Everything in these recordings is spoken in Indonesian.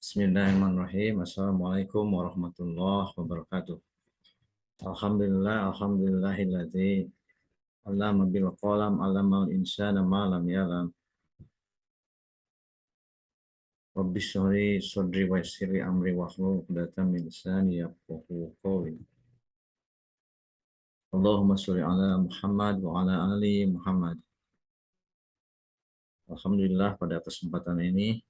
Bismillahirrahmanirrahim. Assalamualaikum warahmatullahi wabarakatuh. Alhamdulillahilladzi 'allama bil qalam 'allamal insana ma lam ya'lam. Rabbi shrah li sadri wa yassir li amri wahlul 'uqdatam min lisani yafqahu qawli. Allahumma sholli ala Muhammad wa ala ali Muhammad. Alhamdulillah pada kesempatan ini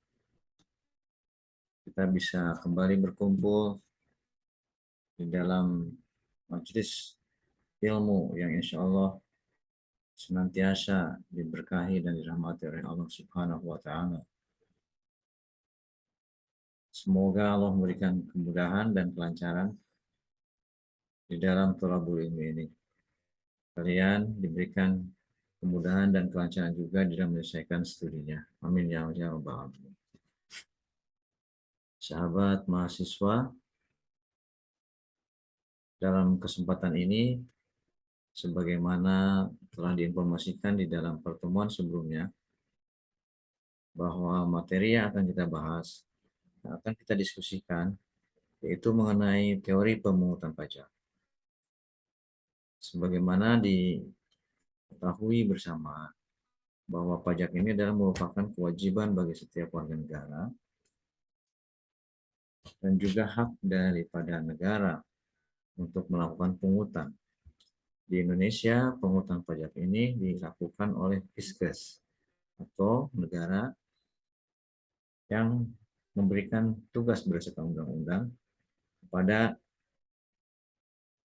kita bisa kembali berkumpul di dalam majelis ilmu yang insya Allah senantiasa diberkahi dan dirahmati oleh Allah Subhanahu wa taala. Semoga Allah memberikan kemudahan dan kelancaran di dalam thalabul ilmi ini. Kalian diberikan kemudahan dan kelancaran juga di dalam menyelesaikan studinya. Amin ya rabbal alamin. Sahabat mahasiswa, dalam kesempatan ini sebagaimana telah diinformasikan di dalam pertemuan sebelumnya bahwa materi yang akan kita bahas, yang akan kita diskusikan yaitu mengenai teori pemungutan pajak. Sebagaimana diketahui bersama bahwa pajak ini adalah merupakan kewajiban bagi setiap warga negara dan juga hak daripada negara untuk melakukan pungutan. Di Indonesia, pungutan pajak ini dilakukan oleh Fiskes atau negara yang memberikan tugas berdasarkan undang-undang kepada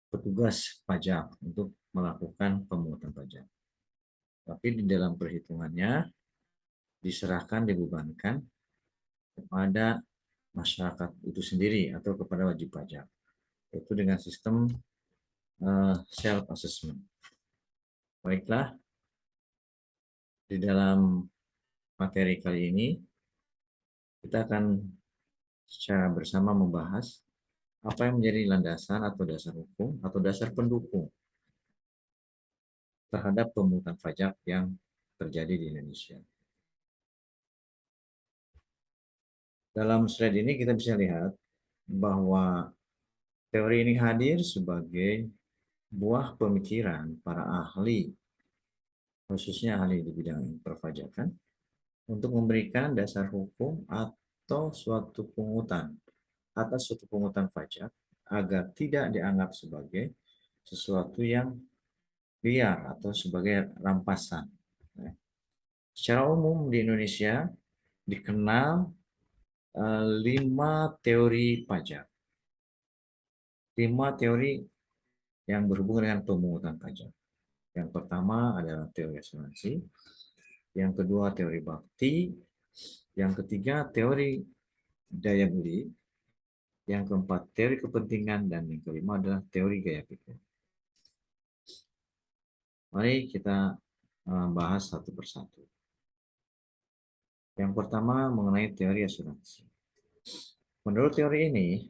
petugas pajak untuk melakukan pemungutan pajak. Tapi di dalam perhitungannya diserahkan, dibebankan kepada masyarakat itu sendiri atau kepada wajib pajak, yaitu dengan sistem self assessment. Baiklah, di dalam materi kali ini kita akan secara bersama membahas apa yang menjadi landasan atau dasar hukum atau dasar pendukung terhadap pemungutan pajak yang terjadi di Indonesia. Dalam slide ini kita bisa lihat bahwa teori ini hadir sebagai buah pemikiran para ahli, khususnya ahli di bidang perpajakan, untuk memberikan dasar hukum atau suatu pungutan atas suatu pungutan pajak agar tidak dianggap sebagai sesuatu yang liar atau sebagai rampasan. Secara umum di Indonesia dikenal 5 teori pajak. 5 teori yang berhubungan dengan pemungutan pajak. Yang pertama adalah teori asuransi, yang kedua teori bakti, yang ketiga teori daya beli, yang keempat teori kepentingan, dan yang kelima adalah teori gaya pikir. Mari kita bahas satu persatu. Yang pertama mengenai teori asuransi. Menurut teori ini,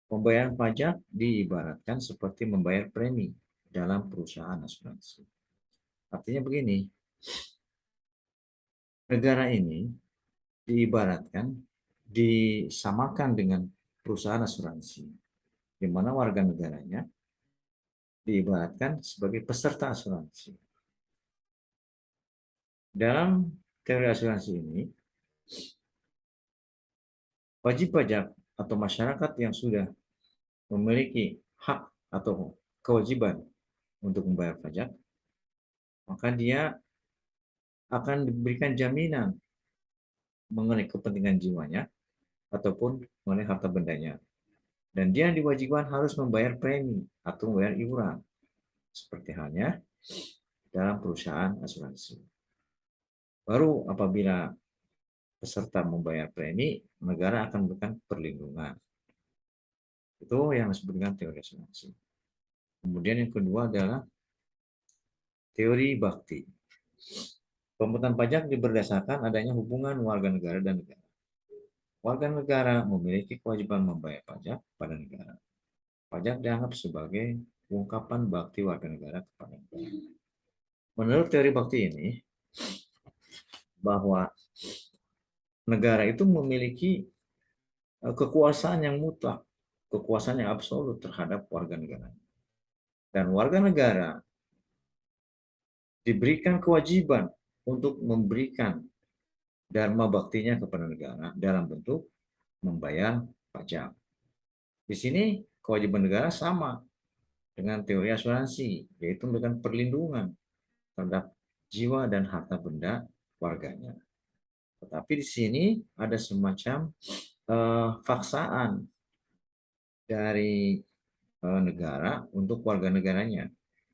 pembayaran pajak diibaratkan seperti membayar premi dalam perusahaan asuransi. Artinya begini, negara ini diibaratkan, disamakan dengan perusahaan asuransi, di mana warga negaranya diibaratkan sebagai peserta asuransi. Dalam teori asuransi ini, wajib pajak atau masyarakat yang sudah memiliki hak atau kewajiban untuk membayar pajak, maka dia akan diberikan jaminan mengenai kepentingan jiwanya ataupun mengenai harta bendanya. Dan dia diwajibkan harus membayar premi atau membayar iuran, seperti halnya dalam perusahaan asuransi. Baru apabila peserta membayar premi, negara akan memberikan perlindungan. Itu yang disebut dengan teori asuransi. Kemudian yang kedua adalah teori bakti. Pemungutan pajak berdasarkan adanya hubungan warga negara dan negara. Warga negara memiliki kewajiban membayar pajak pada negara. Pajak dianggap sebagai ungkapan bakti warga negara kepada negara. Menurut teori bakti ini, bahwa negara itu memiliki kekuasaan yang mutlak, kekuasaan yang absolut terhadap warga negara. Dan warga negara diberikan kewajiban untuk memberikan dharma baktinya kepada negara dalam bentuk membayar pajak. Di sini kewajiban negara sama dengan teori asuransi, yaitu memberikan perlindungan terhadap jiwa dan harta benda warganya. Tetapi di sini ada semacam paksaan dari negara untuk warga negaranya.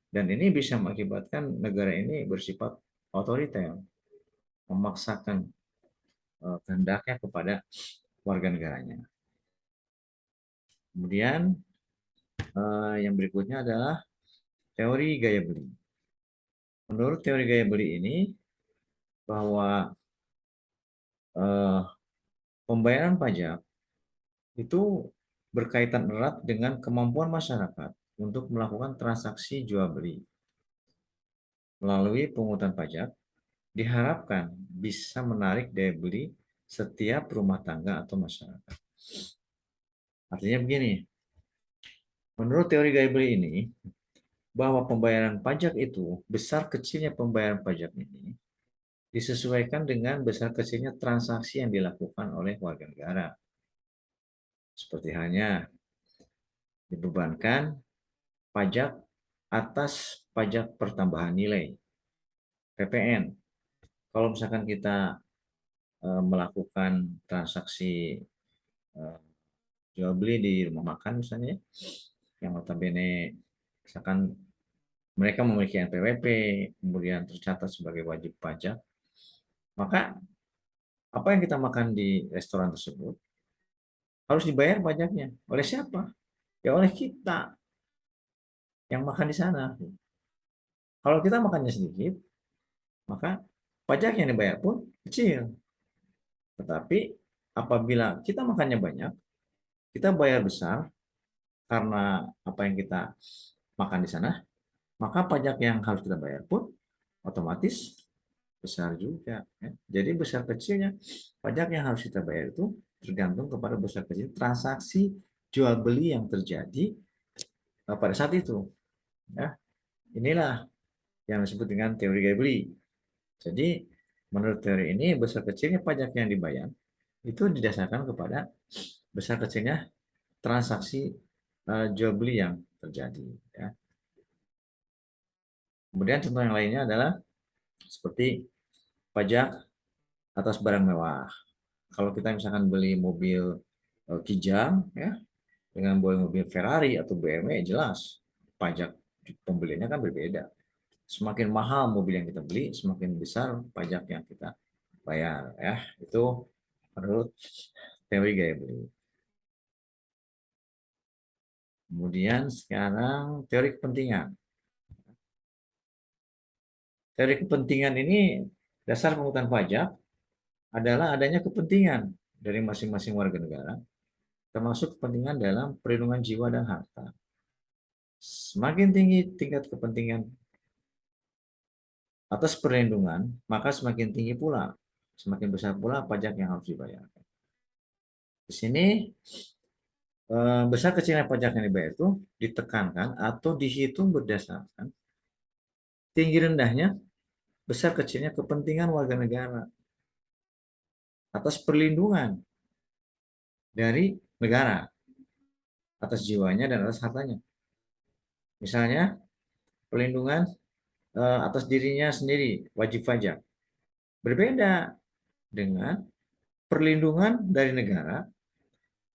Dan ini bisa mengakibatkan negara ini bersifat otoriter, memaksakan kehendaknya kepada warga negaranya. Kemudian yang berikutnya adalah teori gaya beli. Menurut teori gaya beli ini, bahwa pembayaran pajak itu berkaitan erat dengan kemampuan masyarakat untuk melakukan transaksi jual beli. Melalui pungutan pajak, diharapkan bisa menarik daya beli setiap rumah tangga atau masyarakat. Artinya begini, menurut teori gaya beli ini, bahwa pembayaran pajak itu, besar kecilnya pembayaran pajak ini, disesuaikan dengan besar kecilnya transaksi yang dilakukan oleh warga negara. Seperti halnya dibebankan pajak atas pajak pertambahan nilai, PPN. Kalau misalkan kita melakukan transaksi jual beli di rumah makan misalnya, yang notabene misalkan mereka memiliki NPWP, kemudian tercatat sebagai wajib pajak, maka apa yang kita makan di restoran tersebut harus dibayar pajaknya. Oleh siapa? Ya oleh kita yang makan di sana. Kalau kita makannya sedikit, maka pajak yang dibayar pun kecil. Tetapi apabila kita makannya banyak, kita bayar besar karena apa yang kita makan di sana, maka pajak yang harus kita bayar pun otomatis besar juga. Ya. Jadi besar kecilnya pajak yang harus kita bayar itu tergantung kepada besar kecil transaksi jual beli yang terjadi pada saat itu. Ya. Inilah yang disebut dengan teori gaya beli. Jadi menurut teori ini besar kecilnya pajak yang dibayar itu didasarkan kepada besar kecilnya transaksi jual beli yang terjadi. Ya. Kemudian contoh yang lainnya adalah seperti pajak atas barang mewah. Kalau kita misalkan beli mobil Kijang, ya, dengan beli mobil Ferrari atau BMW, jelas pajak pembeliannya kan berbeda. Semakin mahal mobil yang kita beli, semakin besar pajak yang kita bayar. Ya, itu menurut teori gaya beli. Kemudian sekarang teori kepentingan. Teori kepentingan ini dasar pungutan pajak adalah adanya kepentingan dari masing-masing warga negara, termasuk kepentingan dalam perlindungan jiwa dan harta. Semakin tinggi tingkat kepentingan atas perlindungan, maka semakin tinggi pula, semakin besar pula pajak yang harus dibayar. Di sini besar kecilnya pajak yang dibayar itu ditekankan atau dihitung berdasarkan tinggi rendahnya besar kecilnya kepentingan warga negara atas perlindungan dari negara atas jiwanya dan atas hartanya. Misalnya perlindungan atas dirinya sendiri wajib pajak berbeda dengan perlindungan dari negara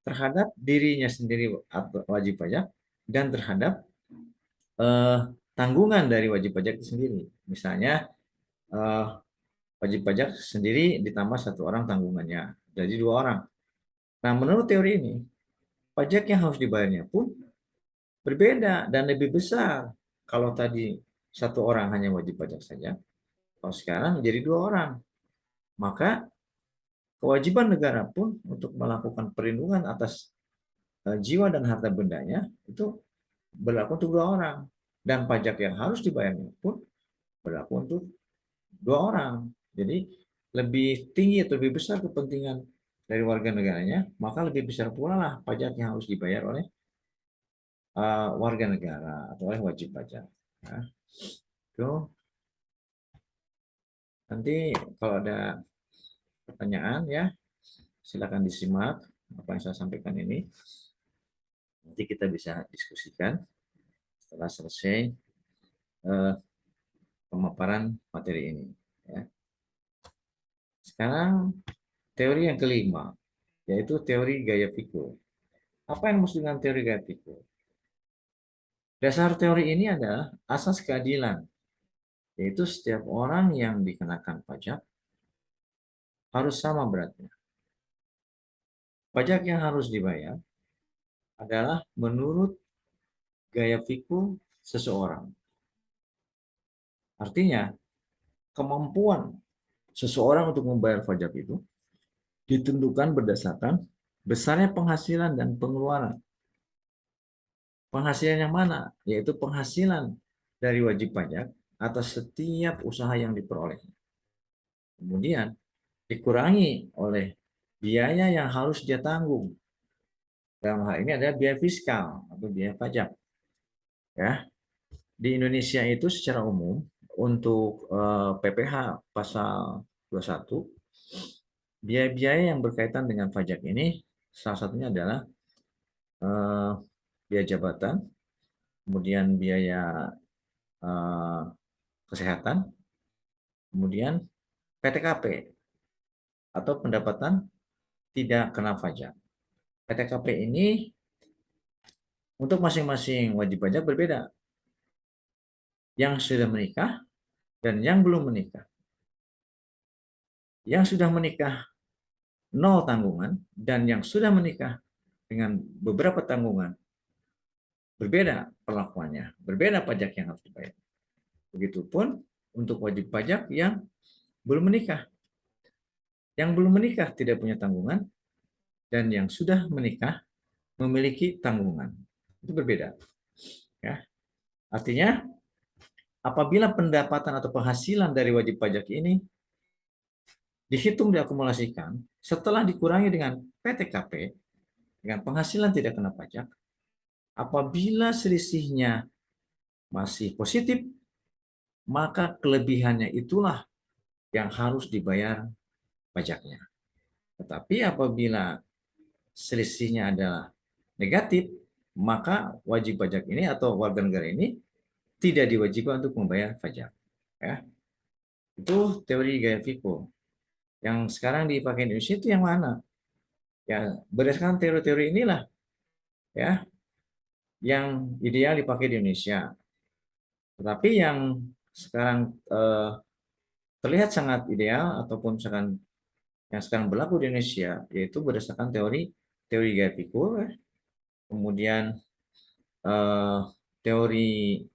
terhadap dirinya sendiri wajib pajak dan terhadap tanggungan dari wajib pajak itu sendiri. Misalnya wajib pajak sendiri ditambah satu orang tanggungannya, jadi dua orang. Nah, menurut teori ini, pajak yang harus dibayarnya pun berbeda dan lebih besar. Kalau tadi satu orang hanya wajib pajak saja, kalau sekarang menjadi dua orang. Maka kewajiban negara pun untuk melakukan perlindungan atas jiwa dan harta bendanya itu berlaku untuk dua orang. Dan pajak yang harus dibayarnya pun berlaku untuk dua orang. Jadi lebih tinggi atau lebih besar kepentingan dari warga negaranya, maka lebih besar pula lah pajak yang harus dibayar oleh warga negara atau oleh wajib pajak. Ya. Itu nanti kalau ada pertanyaan ya silakan disimak apa yang saya sampaikan ini. Nanti kita bisa diskusikan setelah selesai eh, pemaparan materi ini. Ya. Sekarang teori yang kelima, yaitu teori gaya pikir. Apa yang maksud dengan teori gaya pikir? Dasar teori ini adalah asas keadilan, yaitu setiap orang yang dikenakan pajak harus sama beratnya. Pajak yang harus dibayar adalah menurut gaya pikir seseorang. Artinya, kemampuan seseorang untuk membayar pajak itu ditentukan berdasarkan besarnya penghasilan dan pengeluaran. Penghasilan yang mana? Yaitu penghasilan dari wajib pajak atas setiap usaha yang diperoleh. Kemudian dikurangi oleh biaya yang harus dia tanggung. Dalam hal ini adalah biaya fiskal atau biaya pajak. Ya, di Indonesia itu secara umum untuk PPh pasal 21 biaya-biaya yang berkaitan dengan pajak ini salah satunya adalah eh, biaya jabatan, kemudian biaya eh, kesehatan, kemudian PTKP atau pendapatan tidak kena pajak. PTKP ini untuk masing-masing wajib pajak berbeda. Yang sudah menikah dan yang belum menikah. Yang sudah menikah nol tanggungan dan yang sudah menikah dengan beberapa tanggungan berbeda perlakuannya, berbeda pajak yang harus dibayar. Begitupun untuk wajib pajak yang belum menikah. Yang belum menikah tidak punya tanggungan dan yang sudah menikah memiliki tanggungan. Itu berbeda. Ya. Artinya apabila pendapatan atau penghasilan dari wajib pajak ini dihitung diakumulasikan setelah dikurangi dengan PTKP dengan penghasilan tidak kena pajak, apabila selisihnya masih positif, maka kelebihannya itulah yang harus dibayar pajaknya. Tetapi apabila selisihnya adalah negatif, maka wajib pajak ini atau warga negara ini tidak diwajibkan untuk membayar pajak. Ya. Itu teori gaya Vico. Yang sekarang dipakai di Indonesia itu yang mana? Ya, berdasarkan teori-teori inilah ya yang ideal dipakai di Indonesia. Tetapi yang sekarang terlihat sangat ideal ataupun misalkan yang sekarang berlaku di Indonesia yaitu berdasarkan teori teori gaya pikir, kemudian eh, teori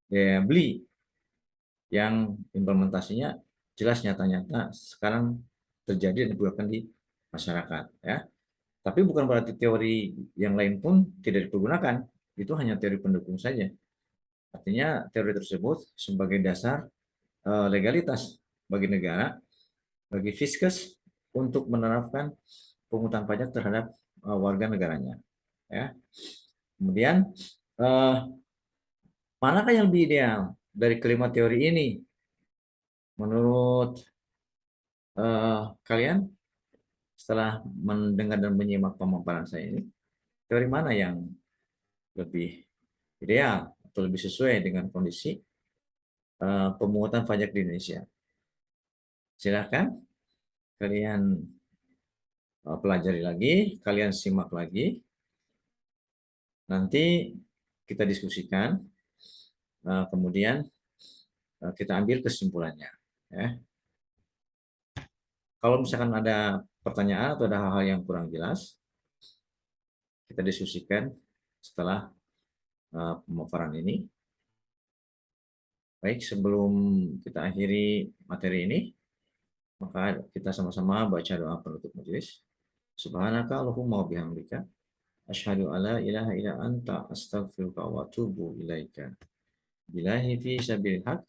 daya beli yang implementasinya jelas nyata-nyata sekarang terjadi dan digunakan di masyarakat ya. Tapi bukan berarti teori yang lain pun tidak dipergunakan. Itu hanya teori pendukung saja. Artinya teori tersebut sebagai dasar legalitas bagi negara, bagi Fiskus untuk menerapkan pungutan pajak terhadap warga negaranya. Ya. Kemudian manakah yang lebih ideal dari kelima teori ini? Menurut kalian setelah mendengar dan menyimak pemaparan saya ini, teori mana yang lebih ideal atau lebih sesuai dengan kondisi pemungutan pajak di Indonesia? Silakan kalian pelajari lagi, kalian simak lagi. Nanti kita diskusikan, kemudian kita ambil kesimpulannya. Ya. Kalau misalkan ada pertanyaan atau ada hal-hal yang kurang jelas, kita diskusikan setelah pemaparan ini. Baik, sebelum kita akhiri materi ini, maka kita sama-sama baca doa penutup majelis. Subhanaka Allahumma bihamdika asyhadu alla ilaha illa anta astaghfiruka wa atubu ilaika. Billahi fi sabilil haq.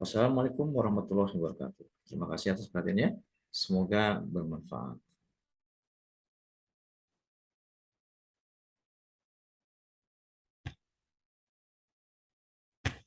Wassalamualaikum warahmatullahi wabarakatuh. Terima kasih atas perhatiannya. Semoga bermanfaat.